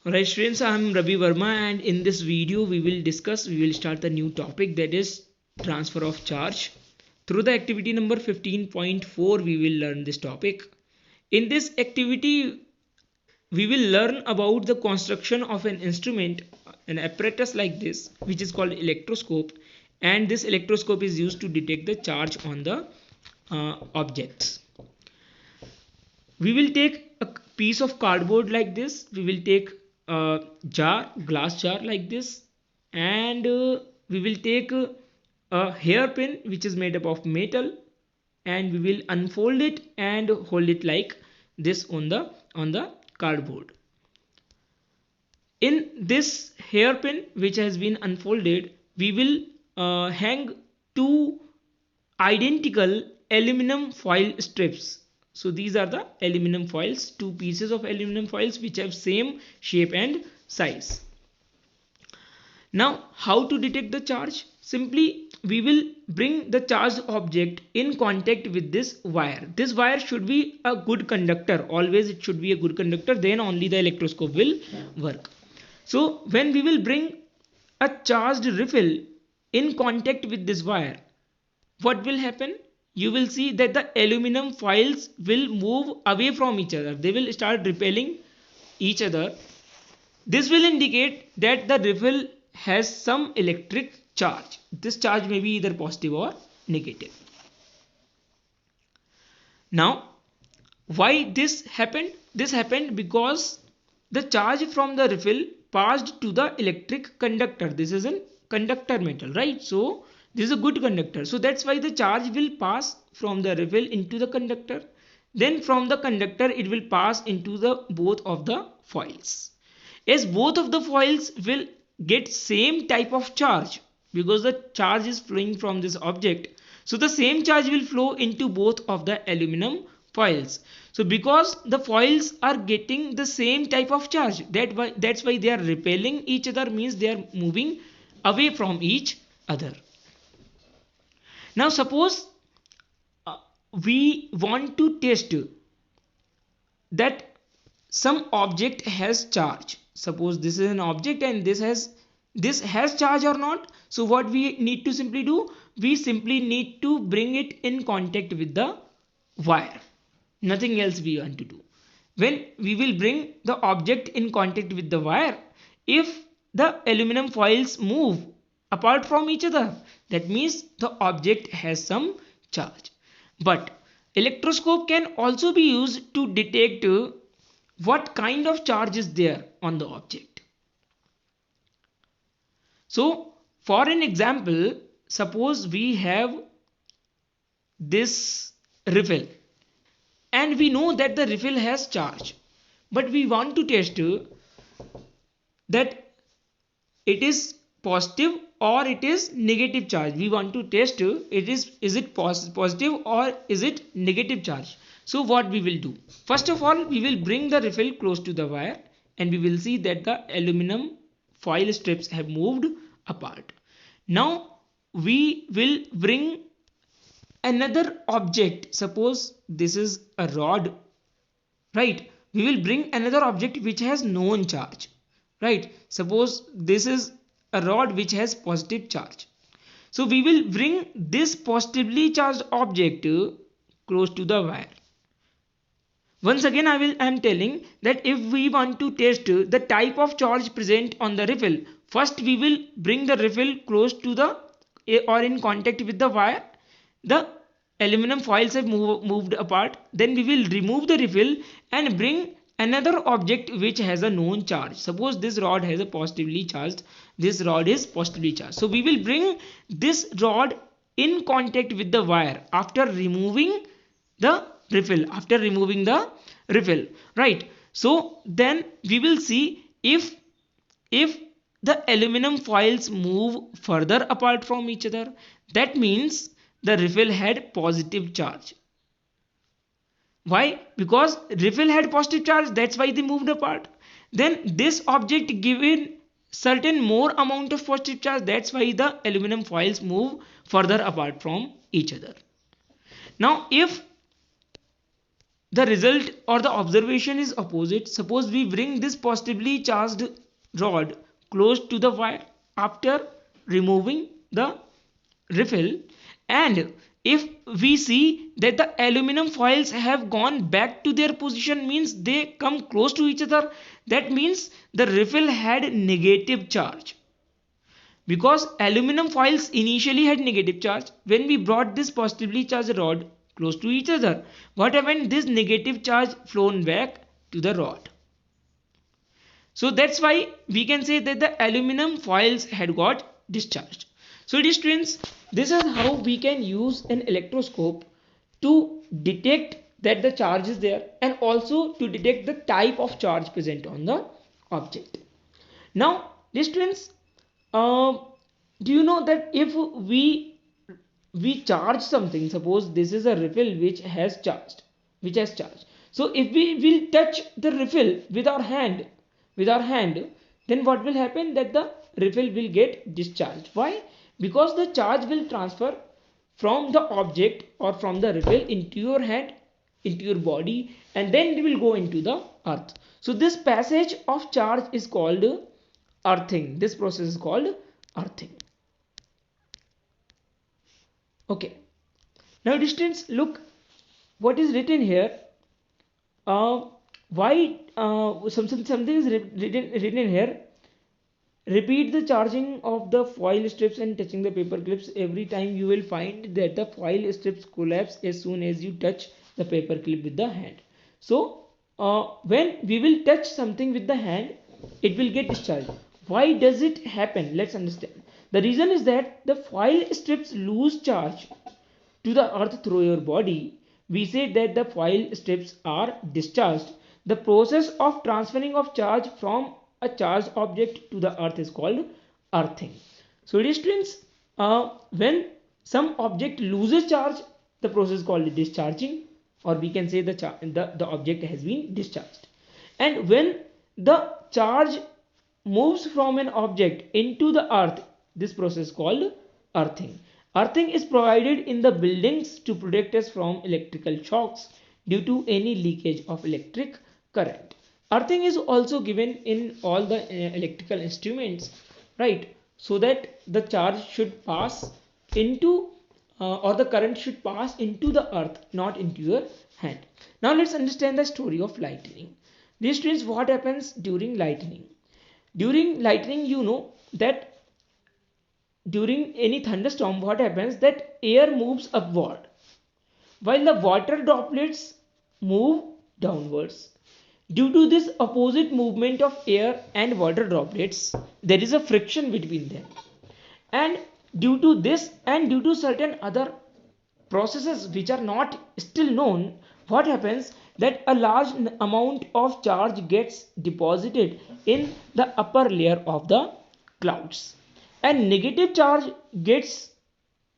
Alright students, I am Ravi Verma and in this video we will start the new topic, that is transfer of charge. Through the activity number 15.4 we will learn this topic. In this activity we will learn about the construction of an instrument, an apparatus like this, which is called electroscope, and this electroscope is used to detect the charge on the objects. We will take a piece of cardboard like this. We will take a glass jar like this, and we will take a hairpin which is made up of metal, and we will unfold it and hold it like this on the cardboard. In this hairpin which has been unfolded, we will hang two identical aluminum foil strips. So these are the aluminum foils, two pieces of aluminum foils which have same shape and size. Now how to detect the charge? Simply we will bring the charged object in contact with this wire. This wire should be a good conductor. Always it should be a good conductor, then only the electroscope will work. So when we will bring a charged refill in contact with this wire, what will happen? You will see that the aluminum foils will move away from each other. They will start repelling each other. This will indicate that the refill has some electric charge. This charge may be either positive or negative. Now, why this happened? This happened because the charge from the refill passed to the electric conductor. This is a conductor metal, right? So this is a good conductor. So that's why the charge will pass from the refill into the conductor. Then from the conductor it will pass into the both of the foils. As both of the foils will get same type of charge, because the charge is flowing from this object, so the same charge will flow into both of the aluminum foils. So because the foils are getting the same type of charge, that's why they are repelling each other, means they are moving away from each other. Now suppose we want to test that some object has charge. Suppose this is an object and this has charge or not. So what we need to simply do, we simply need to bring it in contact with the wire. Nothing else we want to do. When we will bring the object in contact with the wire, if the aluminum foils move apart from each other, that means the object has some charge. But electroscope can also be used to detect what kind of charge is there on the object. So for an example, suppose we have this refill and we know that the refill has charge, but we want to test that it is positive or it is negative charge. We want to test is it positive or is it negative charge. So what we will do, first of all we will bring the refill close to the wire and we will see that the aluminum foil strips have moved apart. Now we will bring another object. Suppose this is a rod, right? We will bring another object which has known charge, right? Suppose this is a rod which has positive charge. So we will bring this positively charged object close to the wire. Once again I am telling that if we want to test the type of charge present on the refill, first we will bring the refill close to the or in contact with the wire. The aluminum foils have moved apart. Then we will remove the refill and bring another object which has a known charge. Suppose this rod has a positively charged, this rod is positively charged. So we will bring this rod in contact with the wire after removing the refill, right? So then we will see if the aluminum foils move further apart from each other, that means the refill had positive charge. Why? Because refill had positive charge, that's why they moved apart. Then this object given certain more amount of positive charge, that's why the aluminum foils move further apart from each other. Now if the result or the observation is opposite. Suppose we bring this positively charged rod close to the wire after removing the refill, and if we see that the aluminum foils have gone back to their position, means they come close to each other, that means the refill had negative charge. Because aluminum foils initially had negative charge, when we brought this positively charged rod close to each other, what happened? This negative charge flown back to the rod. So that's why we can say that the aluminum foils had got discharged. So dear students, this is how we can use an electroscope to detect that the charge is there, and also to detect the type of charge present on the object. Now dear students, do you know that if we charge something, suppose this is a refill which has charged, so if we will touch the refill with our hand, then what will happen? That the refill will get discharged. Why? Because the charge will transfer from the object or from the refill into your hand, into your body, and then it will go into the earth. So this passage of charge is called earthing. This process is called earthing. Okay, now distance, look what is written here. Why something is written here. Repeat the charging of the foil strips and touching the paper clips. Every time you will find that the foil strips collapse as soon as you touch the paper clip with the hand. So when we will touch something with the hand, it will get discharged. Why does it happen? Let's understand. The reason is that the foil strips lose charge to the earth through your body. We say that the foil strips are discharged. The process of transferring of charge from a charged object to the earth is called earthing. So dear students, when some object loses charge, the process is called discharging, or we can say the object has been discharged. And when the charge moves from an object into the earth, this process is called earthing. Earthing is provided in the buildings to protect us from electrical shocks due to any leakage of electric current. Earthing is also given in all the electrical instruments, right? So that the charge should pass into or the current should pass into the earth, not into your hand. Now let's understand the story of lightning. These students, what happens during lightning? During lightning, you know that during any thunderstorm, what happens? That air moves upward while the water droplets move downwards. Due to this opposite movement of air and water droplets, there is a friction between them. And due to this and due to certain other processes which are not still known, what happens? That a large amount of charge gets deposited in the upper layer of the clouds, and negative charge gets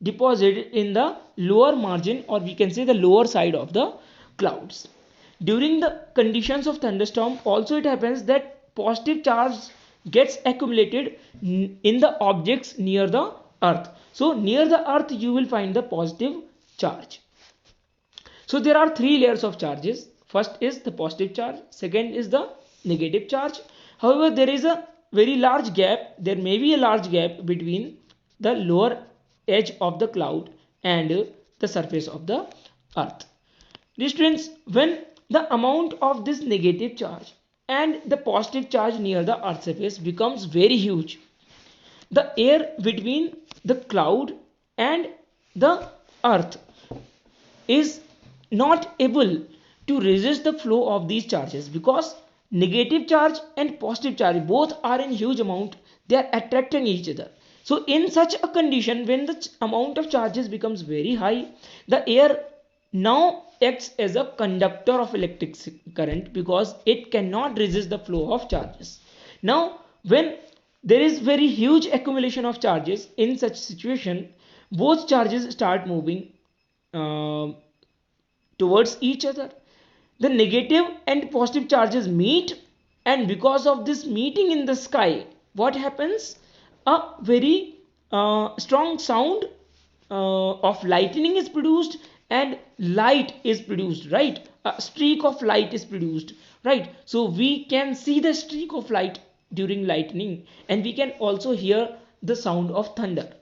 deposited in the lower margin, or we can say the lower side of the clouds. During the conditions of thunderstorm, also it happens that positive charge gets accumulated in the objects near the earth. So near the earth you will find the positive charge. So there are three layers of charges. First is the positive charge, second is the negative charge. However, there is a very large gap, there may be a large gap between the lower edge of the cloud and the surface of the earth. Dear students, when the amount of this negative charge and the positive charge near the earth surface becomes very huge, the air between the cloud and the earth is not able to resist the flow of these charges, because negative charge and positive charge both are in huge amount, they are attracting each other. So in such a condition, when the amount of charges becomes very high, the air now acts as a conductor of electric current, because it cannot resist the flow of charges. Now when there is very huge accumulation of charges, in such situation both charges start moving towards each other. The negative and positive charges meet, and because of this meeting in the sky, what happens? A very strong sound of lightning is produced, and light is produced, right? A streak of light is produced, right? So we can see the streak of light during lightning, and we can also hear the sound of thunder.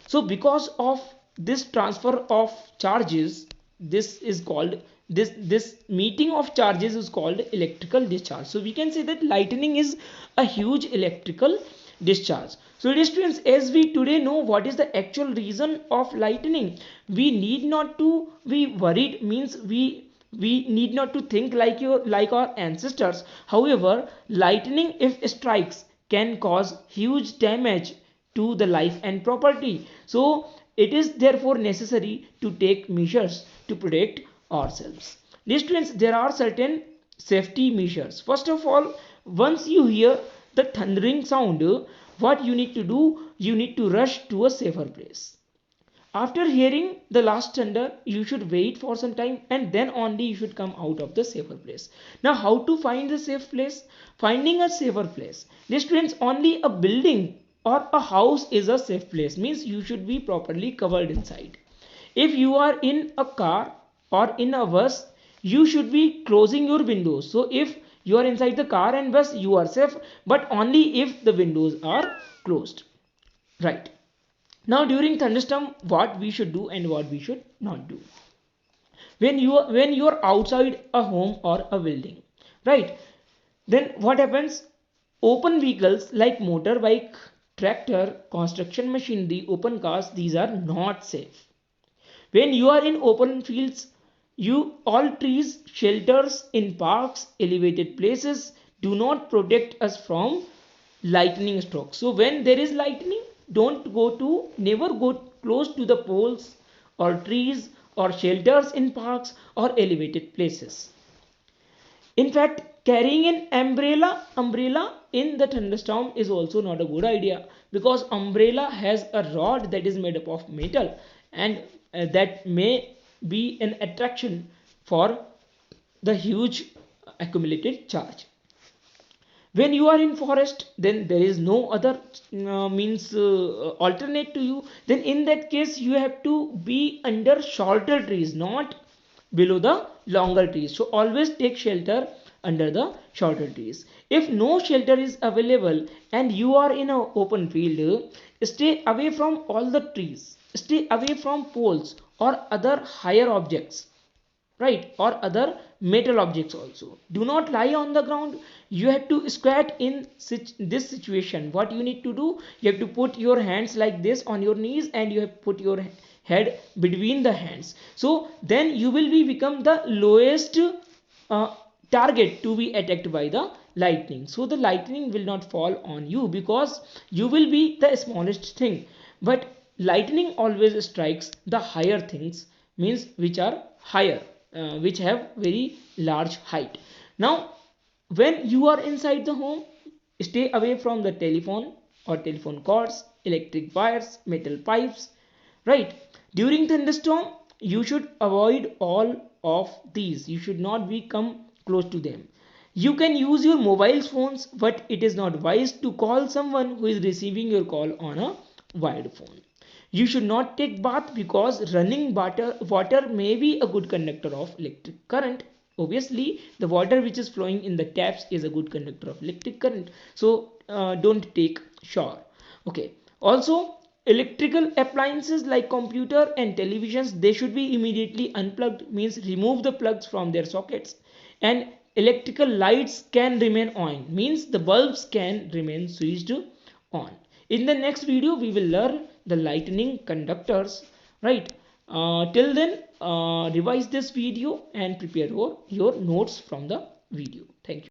So because of this transfer of charges, this is called, this meeting of charges is called electrical discharge. So we can say that lightning is a huge electrical discharge. So dear students, as we today know what is the actual reason of lightning, we need not to be worried, means we need not to think like our ancestors. However, lightning if strikes can cause huge damage to the life and property. So it is therefore necessary to take measures to protect ourselves. Dear students, there are certain safety measures. First of all, once you hear the thundering sound, what you need to do, you need to rush to a safer place. After hearing the last thunder, you should wait for some time and then only you should come out of the safer place. Now, how to find the safe place? Finding a safer place. Dear students, only a building or a house is a safe place, means you should be properly covered inside. If you are in a car or in a bus, you should be closing your windows. So if you are inside the car and bus, you are safe, but only if the windows are closed, right? Now during thunderstorm, what we should do and what we should not do. When you are outside a home or a building, right? Then what happens? Open vehicles like motorbike, tractor, construction machinery, open cars, these are not safe. When you are in open fields, you all trees, shelters in parks, elevated places do not protect us from lightning strokes. So when there is lightning, never go close to the poles or trees or shelters in parks or elevated places. In fact, carrying an umbrella in the thunderstorm is also not a good idea, because umbrella has a rod that is made up of metal, and that may be an attraction for the huge accumulated charge. When you are in forest, then there is no other means alternate to you. Then in that case, you have to be under shorter trees, not below the longer trees. So always take shelter under the shorter trees. If no shelter is available and you are in an open field, stay away from all the trees, stay away from poles or other higher objects, right? Or other metal objects also. Do not lie on the ground. You have to squat in this situation. What you need to do, you have to put your hands like this on your knees and you have to put your head between the hands. So then you will become the lowest target to be attacked by the lightning. So the lightning will not fall on you because you will be the smallest thing. But lightning always strikes the higher things, means which are higher, which have very large height. Now when you are inside the home, stay away from the telephone or telephone cords, electric wires, metal pipes, right? During thunderstorm, you should avoid all of these. You should not be come close to them. You can use your mobile phones, but it is not wise to call someone who is receiving your call on a wired phone. You should not take bath because running water may be a good conductor of electric current. Obviously, the water which is flowing in the taps is a good conductor of electric current. So don't take shower. Okay. Also, electrical appliances like computer and televisions, they should be immediately unplugged, means remove the plugs from their sockets. And electrical lights can remain on, means the bulbs can remain switched on. In the next video, we will learn the lightning conductors, right? Till then, revise this video and prepare your notes from the video. Thank you.